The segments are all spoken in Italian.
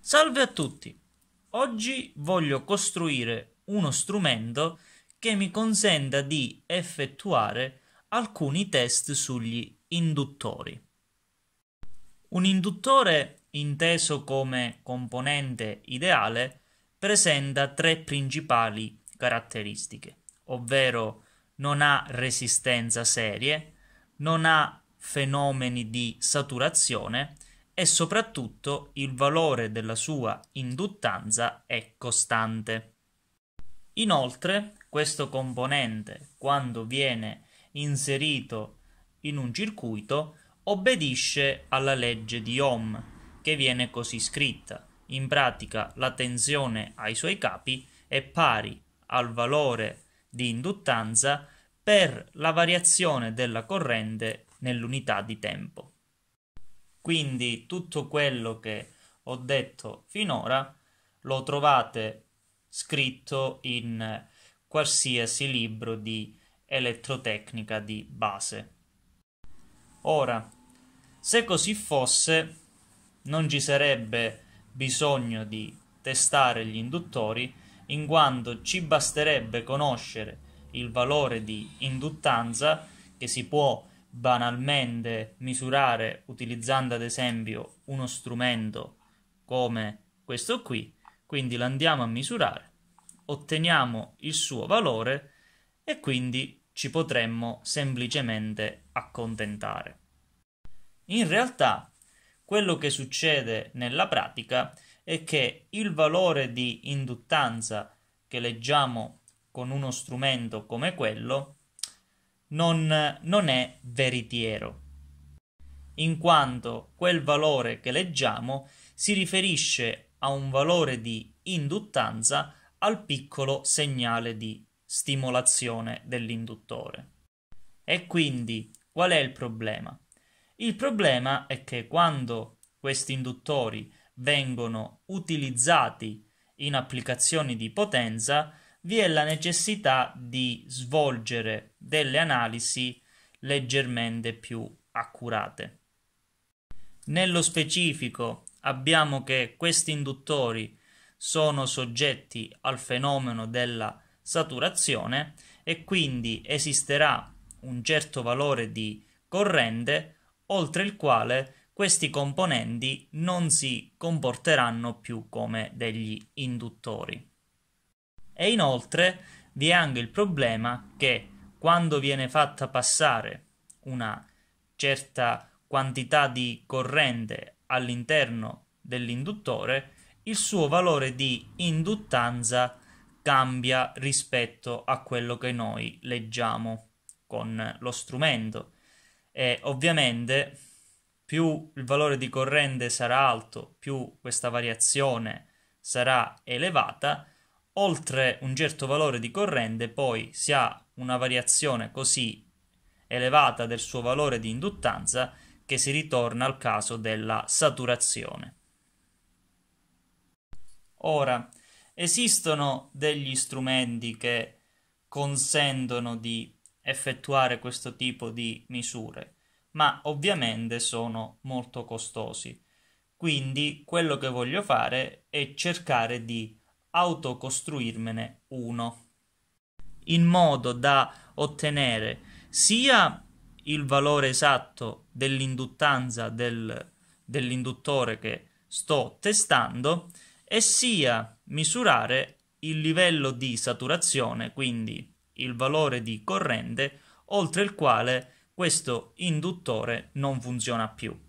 Salve a tutti! Oggi voglio costruire uno strumento che mi consenta di effettuare alcuni test sugli induttori. Un induttore, inteso come componente ideale, presenta tre principali caratteristiche, ovvero non ha resistenza serie, non ha fenomeni di saturazione e soprattutto il valore della sua induttanza è costante. Inoltre, questo componente, quando viene inserito in un circuito, obbedisce alla legge di Ohm, che viene così scritta. In pratica, la tensione ai suoi capi è pari al valore di induttanza per la variazione della corrente nell'unità di tempo. Quindi tutto quello che ho detto finora lo trovate scritto in qualsiasi libro di elettrotecnica di base. Ora, se così fosse, non ci sarebbe bisogno di testare gli induttori, in quanto ci basterebbe conoscere il valore di induttanza che si può banalmente misurare utilizzando ad esempio uno strumento come questo qui. Quindi lo andiamo a misurare, otteniamo il suo valore e quindi ci potremmo semplicemente accontentare. In realtà, quello che succede nella pratica è che il valore di induttanza che leggiamo con uno strumento come quello non è veritiero, in quanto quel valore che leggiamo si riferisce a un valore di induttanza al piccolo segnale di stimolazione dell'induttore. E quindi qual è il problema? Il problema è che quando questi induttori vengono utilizzati in applicazioni di potenza, vi è la necessità di svolgere delle analisi leggermente più accurate. Nello specifico abbiamo che questi induttori sono soggetti al fenomeno della saturazione e quindi esisterà un certo valore di corrente oltre il quale questi componenti non si comporteranno più come degli induttori. E inoltre vi è anche il problema che quando viene fatta passare una certa quantità di corrente all'interno dell'induttore, il suo valore di induttanza cambia rispetto a quello che noi leggiamo con lo strumento. E ovviamente più il valore di corrente sarà alto, più questa variazione sarà elevata. Oltre un certo valore di corrente poi si ha una variazione così elevata del suo valore di induttanza che si ritorna al caso della saturazione. Ora, esistono degli strumenti che consentono di effettuare questo tipo di misure, ma ovviamente sono molto costosi. Quindi quello che voglio fare è cercare di autocostruirmene uno, in modo da ottenere sia il valore esatto dell'induttanza dell'induttore che sto testando e sia misurare il livello di saturazione, quindi il valore di corrente oltre il quale questo induttore non funziona più.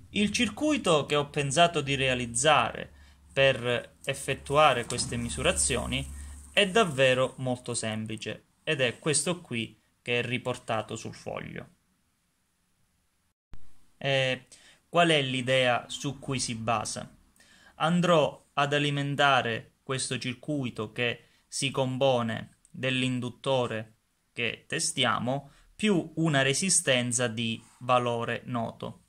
Il circuito che ho pensato di realizzare per effettuare queste misurazioni è davvero molto semplice ed è questo qui che è riportato sul foglio. E qual è l'idea su cui si basa? Andrò ad alimentare questo circuito che si compone dell'induttore che testiamo più una resistenza di valore noto.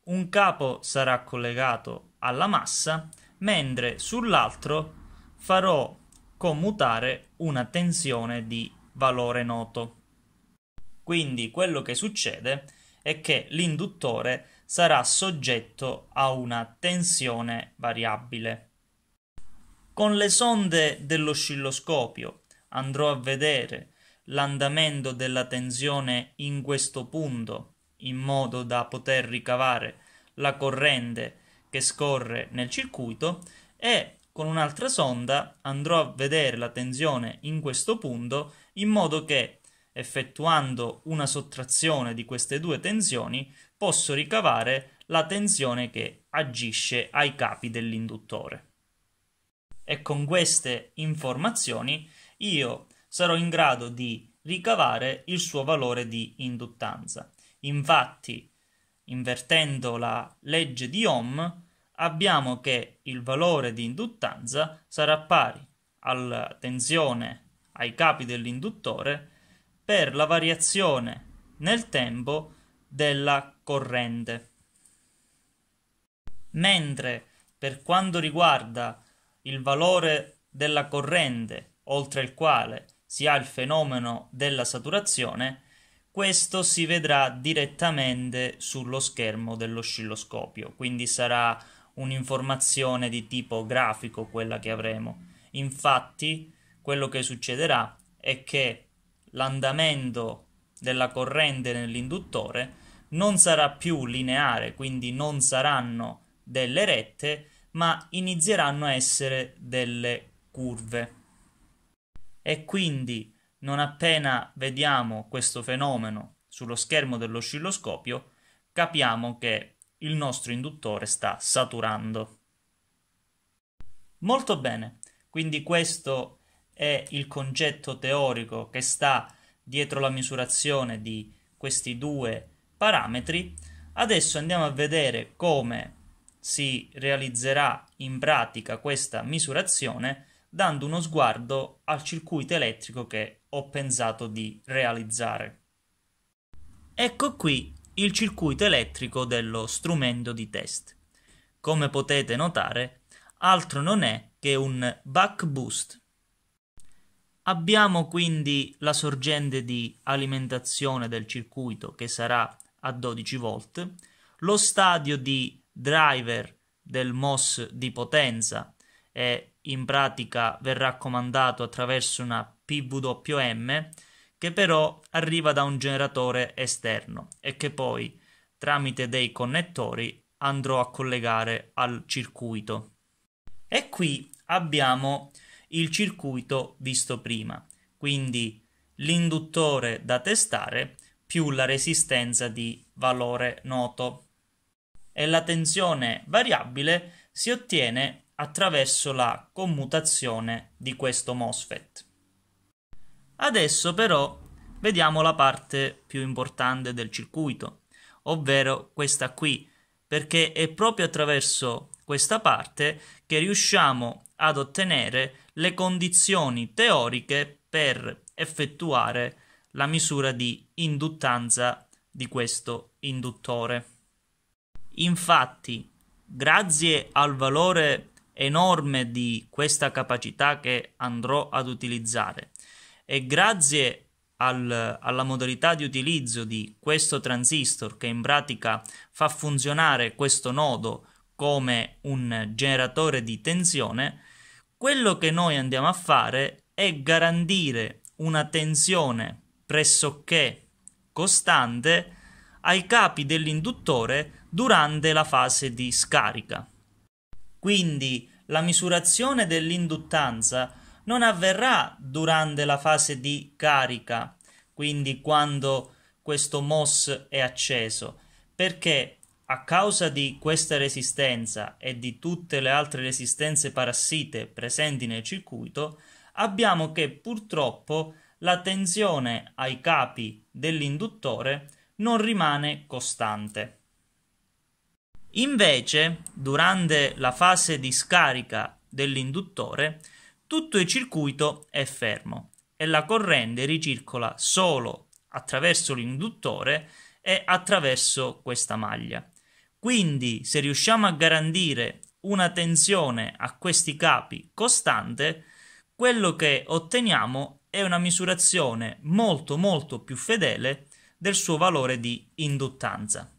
Un capo sarà collegato alla massa, mentre sull'altro farò commutare una tensione di valore noto. Quindi quello che succede è che l'induttore sarà soggetto a una tensione variabile. Con le sonde dell'oscilloscopio andrò a vedere l'andamento della tensione in questo punto, in modo da poter ricavare la corrente che scorre nel circuito, e con un'altra sonda andrò a vedere la tensione in questo punto, in modo che, effettuando una sottrazione di queste due tensioni, posso ricavare la tensione che agisce ai capi dell'induttore. E con queste informazioni io sarò in grado di ricavare il suo valore di induttanza. Infatti, invertendo la legge di Ohm, abbiamo che il valore di induttanza sarà pari alla tensione ai capi dell'induttore per la variazione nel tempo della corrente. Mentre per quanto riguarda il valore della corrente, oltre il quale si ha il fenomeno della saturazione, questo si vedrà direttamente sullo schermo dell'oscilloscopio, quindi sarà un'informazione di tipo grafico quella che avremo. Infatti, quello che succederà è che l'andamento della corrente nell'induttore non sarà più lineare, quindi non saranno delle rette, ma inizieranno a essere delle curve. E quindi, non appena vediamo questo fenomeno sullo schermo dell'oscilloscopio, capiamo che il nostro induttore sta saturando. Molto bene, quindi questo è il concetto teorico che sta dietro la misurazione di questi due parametri. Adesso andiamo a vedere come si realizzerà in pratica questa misurazione, dando uno sguardo al circuito elettrico che ho pensato di realizzare. Ecco qui il circuito elettrico dello strumento di test. Come potete notare, altro non è che un buck boost. Abbiamo quindi la sorgente di alimentazione del circuito che sarà a 12 volt, lo stadio di driver del MOS di potenza e in pratica verrà comandato attraverso una PWM che però arriva da un generatore esterno e che poi tramite dei connettori andrò a collegare al circuito. E qui abbiamo il circuito visto prima, quindi l'induttore da testare più la resistenza di valore noto. E la tensione variabile si ottiene attraverso la commutazione di questo MOSFET. Adesso però vediamo la parte più importante del circuito, ovvero questa qui, perché è proprio attraverso questa parte che riusciamo ad ottenere le condizioni teoriche per effettuare la misura di induttanza di questo induttore. Infatti, grazie al valore enorme di questa capacità che andrò ad utilizzare e grazie alla modalità di utilizzo di questo transistor che in pratica fa funzionare questo nodo come un generatore di tensione, quello che noi andiamo a fare è garantire una tensione pressoché costante ai capi dell'induttore durante la fase di scarica. Quindi la misurazione dell'induttanza non avverrà durante la fase di carica, quindi quando questo MOS è acceso, perché a causa di questa resistenza e di tutte le altre resistenze parassite presenti nel circuito, abbiamo che purtroppo la tensione ai capi dell'induttore non rimane costante. Invece, durante la fase di scarica dell'induttore, tutto il circuito è fermo e la corrente ricircola solo attraverso l'induttore e attraverso questa maglia. Quindi, se riusciamo a garantire una tensione a questi capi costante, quello che otteniamo è una misurazione molto più fedele del suo valore di induttanza.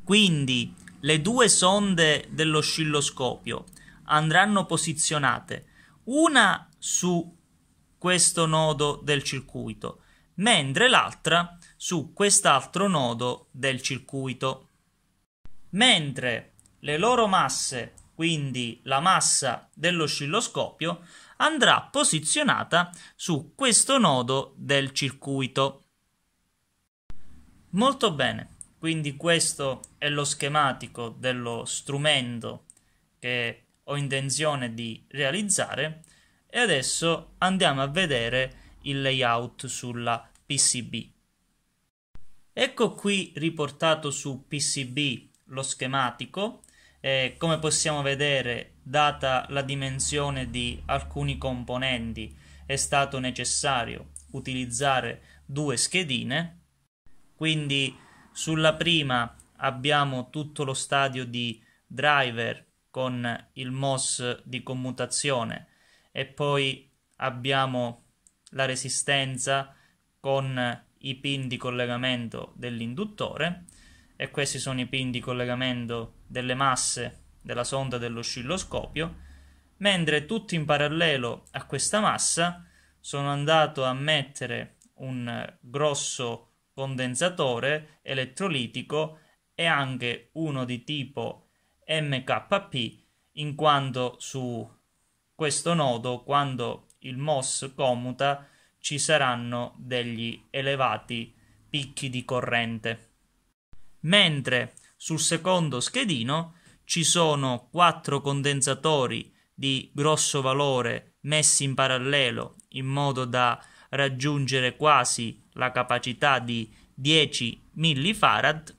Quindi le due sonde dell'oscilloscopio andranno posizionate una su questo nodo del circuito, mentre l'altra su quest'altro nodo del circuito. Mentre le loro masse, quindi la massa dell'oscilloscopio, andrà posizionata su questo nodo del circuito. Molto bene, quindi questo è lo schematico dello strumento che ho intenzione di realizzare e adesso andiamo a vedere il layout sulla PCB. Ecco qui riportato su PCB lo schematico. Come possiamo vedere, data la dimensione di alcuni componenti, è stato necessario utilizzare due schedine. Quindi sulla prima abbiamo tutto lo stadio di driver con il MOS di commutazione e poi abbiamo la resistenza con i pin di collegamento dell'induttore e questi sono i pin di collegamento delle masse della sonda dell'oscilloscopio, mentre tutto in parallelo a questa massa sono andato a mettere un grosso condensatore elettrolitico e anche uno di tipo MKP, in quanto su questo nodo, quando il MOS commuta, ci saranno degli elevati picchi di corrente. Mentre sul secondo schedino ci sono 4 condensatori di grosso valore messi in parallelo in modo da raggiungere quasi la capacità di 10 millifarad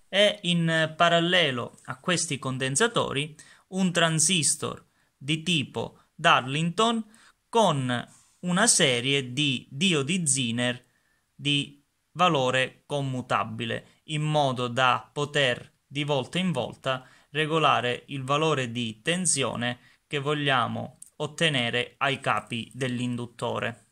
e in parallelo a questi condensatori un transistor di tipo Darlington con una serie di diodi Zener di valore commutabile in modo da poter di volta in volta regolare il valore di tensione che vogliamo ottenere ai capi dell'induttore.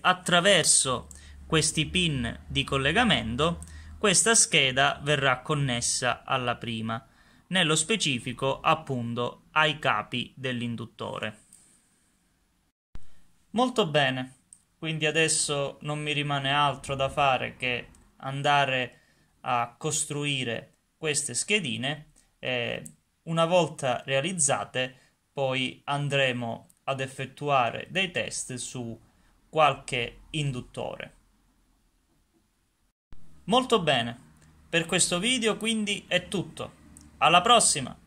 Attraverso questi pin di collegamento questa scheda verrà connessa alla prima, nello specifico appunto ai capi dell'induttore. Molto bene, quindi adesso non mi rimane altro da fare che andare a costruire queste schedine e una volta realizzate poi andremo ad effettuare dei test su qualche induttore. Molto bene, per questo video quindi è tutto. Alla prossima!